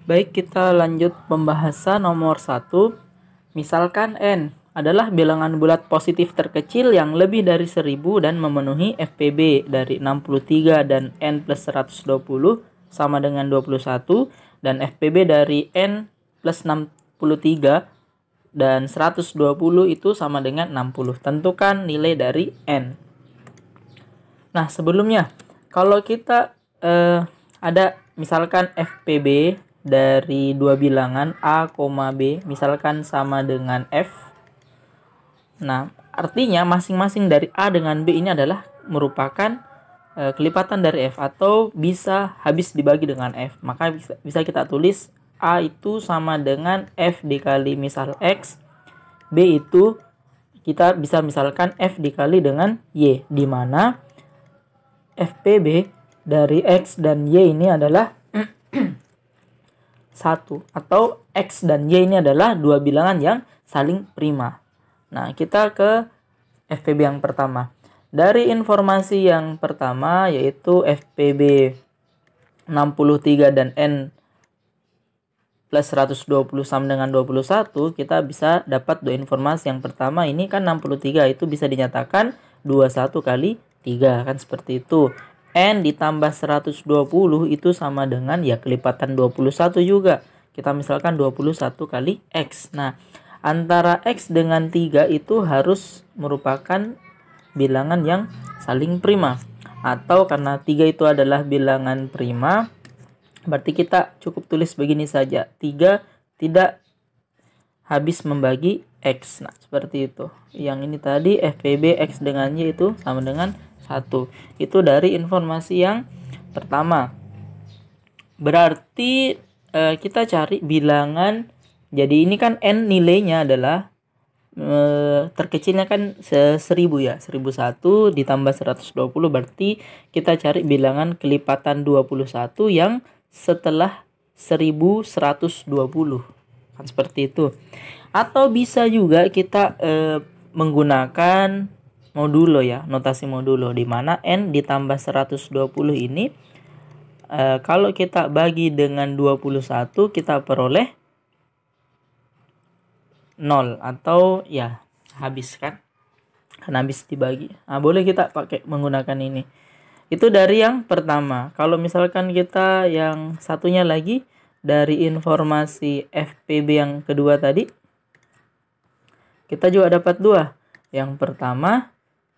Baik, kita lanjut pembahasan nomor 1. Misalkan N adalah bilangan bulat positif terkecil yang lebih dari 1000 dan memenuhi FPB dari 63 dan N plus 120 sama dengan 21, dan FPB dari N plus 63 dan 120 itu sama dengan 60. Tentukan nilai dari N. Nah, sebelumnya kalau kita ada misalkan FPB dari dua bilangan A, B misalkan sama dengan F. Nah, artinya masing-masing dari A dengan B ini adalah merupakan kelipatan dari F atau bisa habis dibagi dengan F. Maka bisa kita tulis A itu sama dengan F dikali misal X. B itu kita bisa misalkan F dikali dengan Y, di mana FPB dari X dan Y ini adalah 1, atau X dan Y ini adalah dua bilangan yang saling prima. Nah, kita ke FPB yang pertama. Dari informasi yang pertama yaitu FPB 63 dan N plus 120 sama dengan 21, kita bisa dapat dua informasi. Yang pertama, ini kan 63 itu bisa dinyatakan 21 kali 3, kan seperti itu. N ditambah 120 itu sama dengan ya kelipatan 21 juga. Kita misalkan 21 kali X. Nah, antara X dengan 3 itu harus merupakan bilangan yang saling prima. Atau karena 3 itu adalah bilangan prima, berarti kita cukup tulis begini saja. 3 tidak habis membagi X. Nah, seperti itu. Yang ini tadi FPB X dengan Y itu sama dengan 1. Itu dari informasi yang pertama. Berarti kita cari bilangan. Jadi ini kan N nilainya adalah terkecilnya kan 1000 ya. 1001 ditambah 120, berarti kita cari bilangan kelipatan 21 yang setelah 1120. Kan seperti itu. Atau bisa juga kita menggunakan modulo ya, notasi modulo, di mana N ditambah 120 ini kalau kita bagi dengan 21 kita peroleh 0 atau ya habis kan habis dibagi. Nah, boleh kita pakai menggunakan ini. Itu dari yang pertama. Kalau misalkan kita yang satunya lagi dari informasi FPB yang kedua tadi, kita juga dapat dua. Yang pertama,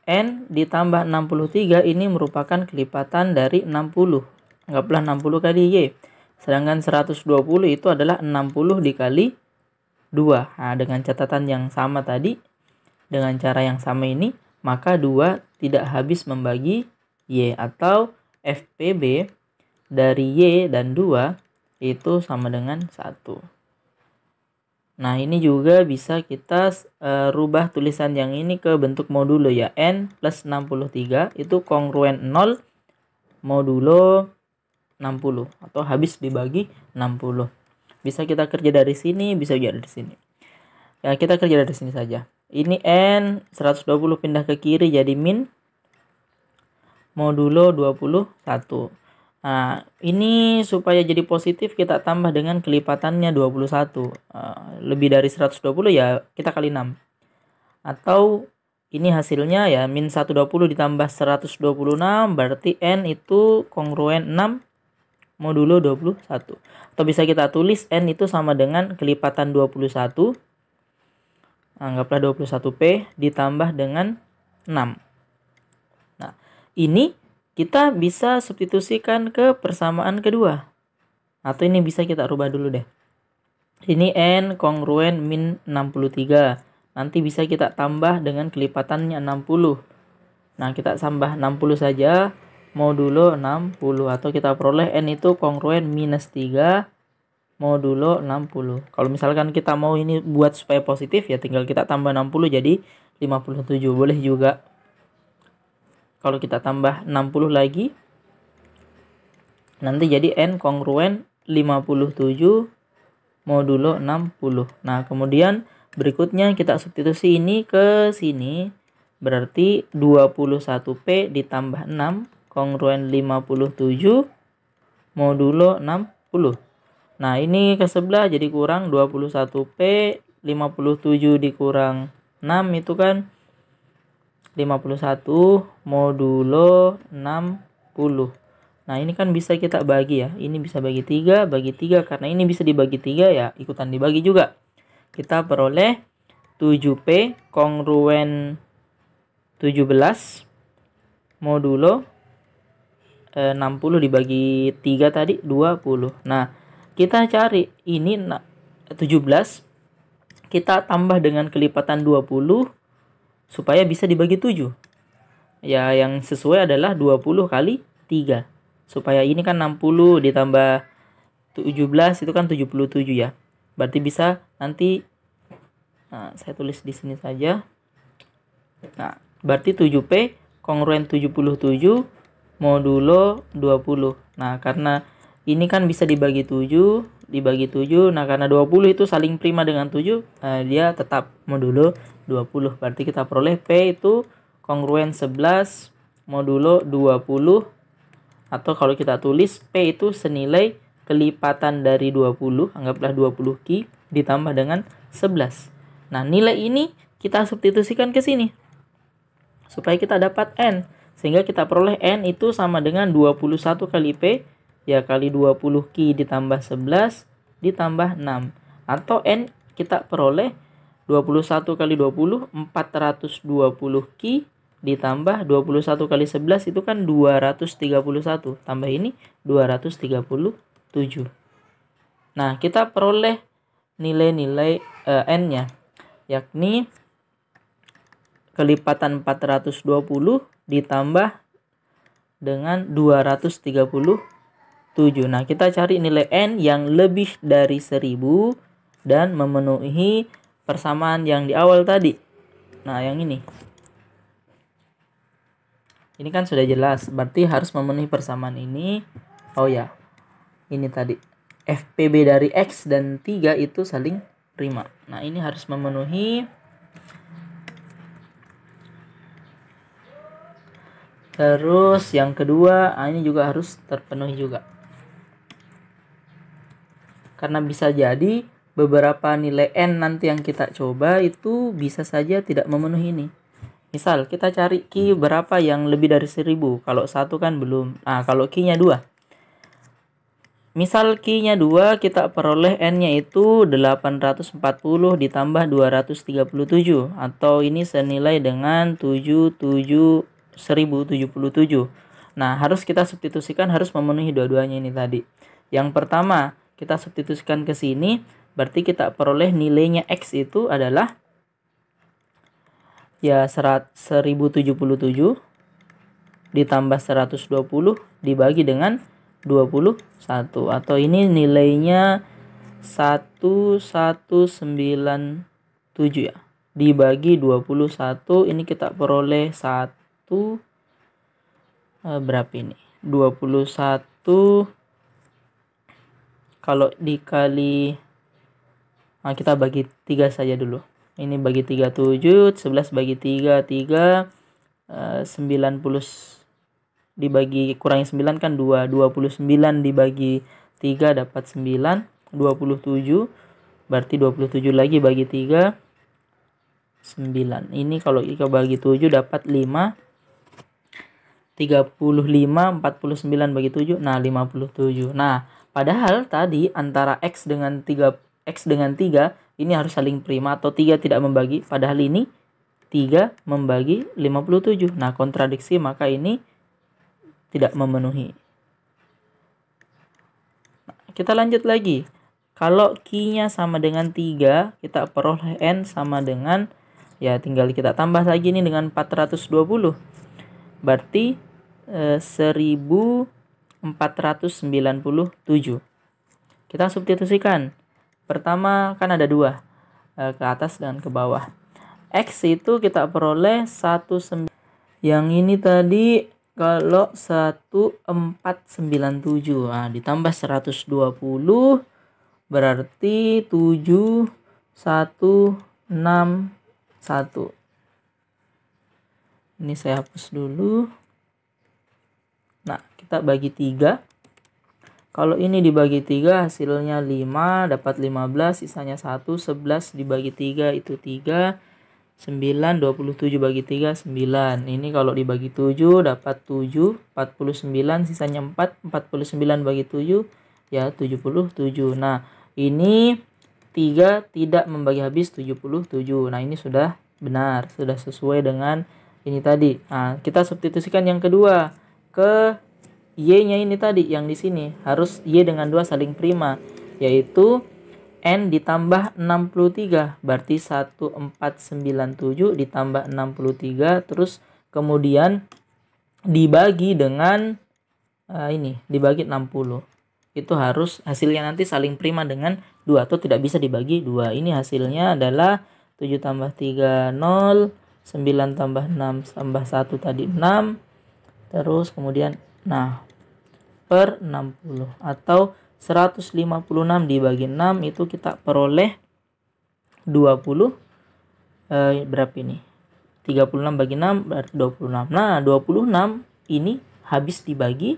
N ditambah 63 ini merupakan kelipatan dari 60. Anggaplah 60 kali Y. Sedangkan 120 itu adalah 60 dikali 2. Nah, dengan catatan yang sama tadi, dengan cara yang sama ini, maka 2 tidak habis membagi Y, atau FPB dari Y dan 2 itu sama dengan 1. Nah, ini juga bisa kita rubah tulisan yang ini ke bentuk modulo ya. N plus 63 itu kongruen 0 modulo 60 atau habis dibagi 60. Bisa kita kerja dari sini, bisa juga dari sini. Ya, kita kerja dari sini saja. Ini N 120 pindah ke kiri jadi min modulo 21. Nah, ini supaya jadi positif kita tambah dengan kelipatannya 21. Lebih dari 120 ya kita kali 6. Atau ini hasilnya ya min 120 ditambah 126, berarti N itu kongruen 6 modulo 21. Atau bisa kita tulis N itu sama dengan kelipatan 21. Anggaplah 21P ditambah dengan 6. Nah, ini kita bisa substitusikan ke persamaan kedua. Atau ini bisa kita rubah dulu deh. Ini N kongruen min 63. Nanti bisa kita tambah dengan kelipatannya 60. Nah, kita tambah 60 saja modulo 60. Atau kita peroleh N itu kongruen minus 3 modulo 60. Kalau misalkan kita mau ini buat supaya positif ya tinggal kita tambah 60 jadi 57. Boleh juga. Kalau kita tambah 60 lagi, nanti jadi N kongruen 57 modulo 60. Nah, kemudian berikutnya kita substitusi ini ke sini. Berarti 21P ditambah 6 kongruen 57 modulo 60. Nah, ini ke sebelah jadi kurang 21P, 57 dikurang 6 itu kan 51 modulo 60. Nah, ini kan bisa kita bagi ya. Ini bisa bagi 3, bagi 3. Karena ini bisa dibagi 3 ya, ikutan dibagi juga. Kita peroleh 7P kongruen 17 modulo 60 dibagi 3 tadi 20. Nah, kita cari ini 17 kita tambah dengan kelipatan 20 supaya bisa dibagi 7. Ya, yang sesuai adalah 20 kali 3. Supaya ini kan 60 ditambah 17 itu kan 77 ya. Berarti bisa nanti saya tulis di sini saja. Nah, berarti 7P kongruen 77 modulo 20. Nah, karena ini kan bisa dibagi 7, dibagi 7. Nah, karena 20 itu saling prima dengan 7, dia tetap modulo 20. Berarti kita peroleh P itu kongruen 11 modulo 20. Atau kalau kita tulis P itu senilai kelipatan dari 20, anggaplah 20 Ki ditambah dengan 11. Nah, nilai ini kita substitusikan ke sini supaya kita dapat N. Sehingga kita peroleh N itu sama dengan 21 kali P, ya kali 20 Ki ditambah 11 ditambah 6. Atau N kita peroleh 21 kali 20, 420 Ki ditambah 21 kali 11 itu kan 231. Tambah ini 237. Nah, kita peroleh nilai-nilai N-nya, yakni kelipatan 420 ditambah dengan 237. Nah, kita cari nilai N yang lebih dari 1000 dan memenuhi persamaan yang di awal tadi. Nah, yang ini. Ini kan sudah jelas, berarti harus memenuhi persamaan ini. Oh ya, ini tadi. FPB dari X dan 3 itu saling prima. Nah, ini harus memenuhi. Terus yang kedua, ini juga harus terpenuhi juga. Karena bisa jadi beberapa nilai N nanti yang kita coba itu bisa saja tidak memenuhi ini. Misal kita cari Ki berapa yang lebih dari 1000. Kalau 1 kan belum. Nah, kalau Ki-nya 2. Misal Ki-nya 2, kita peroleh N-nya itu 840 ditambah 237. Atau ini senilai dengan 1077. Nah, harus kita substitusikan, harus memenuhi dua-duanya ini tadi. Yang pertama, kita substitusikan ke sini. Berarti kita peroleh nilainya X itu adalah ya 1077 ditambah 120 dibagi dengan 21. Atau ini nilainya 1197 ya. Dibagi 21, ini kita peroleh 1 berapa ini? 21 kalau dikali kita bagi 3 saja dulu. Ini bagi 3 7, 11 bagi 3 3, 90 dibagi kurangi 9 kan 2, 29 dibagi 3 dapat 9, 27. Berarti 27 lagi bagi 3 9. Ini kalau kita bagi 7 dapat 5. 35 49 bagi 7, nah 57. Nah, padahal tadi antara X dengan 3 ini harus saling prima atau 3 tidak membagi, padahal ini 3 membagi 57. Nah, kontradiksi, maka ini tidak memenuhi. Nah, kita lanjut lagi. Kalau Ki-nya sama dengan 3, kita peroleh N sama dengan, ya tinggal kita tambah lagi nih dengan 420. Berarti 1497. Kita substitusikan. Pertama kan ada 2, ke atas dan ke bawah. X itu kita peroleh 19. Yang ini tadi kalau 1497, nah, ditambah 120 berarti 7161. Ini saya hapus dulu. Nah, kita bagi 3. Kalau ini dibagi 3 hasilnya 5, dapat 15, sisanya 1, 11 dibagi 3 itu 3, 9, 27 bagi 3, 9. Ini kalau dibagi 7 dapat 7, 49, sisanya 4, 49 bagi 7, ya 77. Nah, ini 3 tidak membagi habis 77. Nah, ini sudah benar, sudah sesuai dengan ini tadi. Nah, kita substitusikan yang kedua ke Y-nya ini tadi yang di sini. Harus Y dengan 2 saling prima, yaitu N ditambah 63. Berarti 1497 ditambah 63 terus kemudian dibagi dengan ini, dibagi 60. Itu harus hasilnya nanti saling prima dengan 2 atau tidak bisa dibagi 2. Ini hasilnya adalah 7 tambah 3 0, 9 tambah 6 tambah 1 tadi 6. Terus kemudian per 60 atau 156 dibagi 6 itu kita peroleh 20 berapa ini? 36 bagi 6 berarti 26. Nah, 26 ini habis dibagi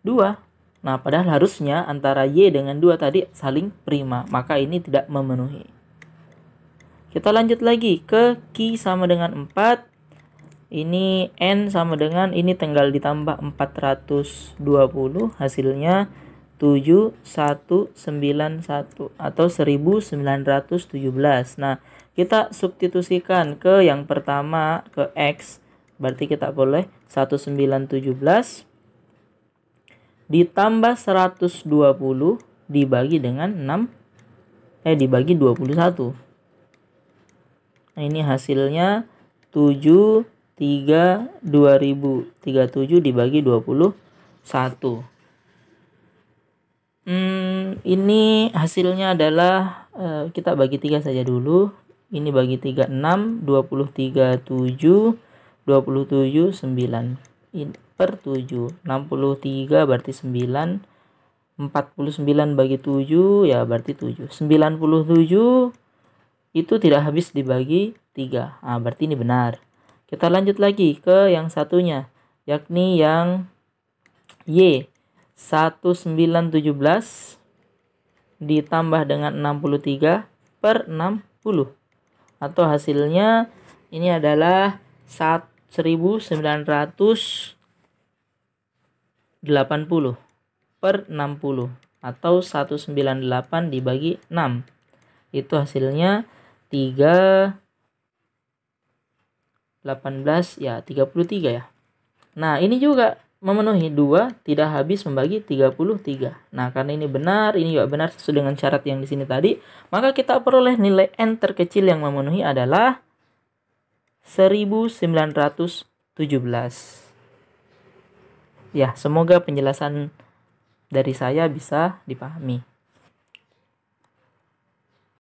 2. Nah, padahal harusnya antara Y dengan 2 tadi saling prima, maka ini tidak memenuhi. Kita lanjut lagi ke Q sama dengan 4. Ini N sama dengan ini tinggal ditambah 420, hasilnya 7191 atau 1917. Nah, kita substitusikan ke yang pertama ke X, berarti kita boleh 1917 ditambah 120 dibagi dengan dibagi 21. Nah, ini hasilnya 7 3 2037 dibagi 21. Ini hasilnya adalah kita bagi 3 saja dulu. Ini bagi 3 6, 23 7, 27 9. Ini per 7. 63 berarti 9. 49 bagi 7 ya berarti 7. 97 itu tidak habis dibagi 3. Nah, berarti ini benar. Kita lanjut lagi ke yang satunya, yakni yang Y. 1917 ditambah dengan 63 per 60. Atau hasilnya ini adalah 1980 per 60. Atau 198 dibagi 6. Itu hasilnya 18 ya 33 ya. Nah, ini juga memenuhi 2 tidak habis membagi 33. Nah, karena ini benar, ini juga benar sesuai dengan syarat yang di sini tadi, maka kita peroleh nilai N terkecil yang memenuhi adalah 1917. Ya, semoga penjelasan dari saya bisa dipahami.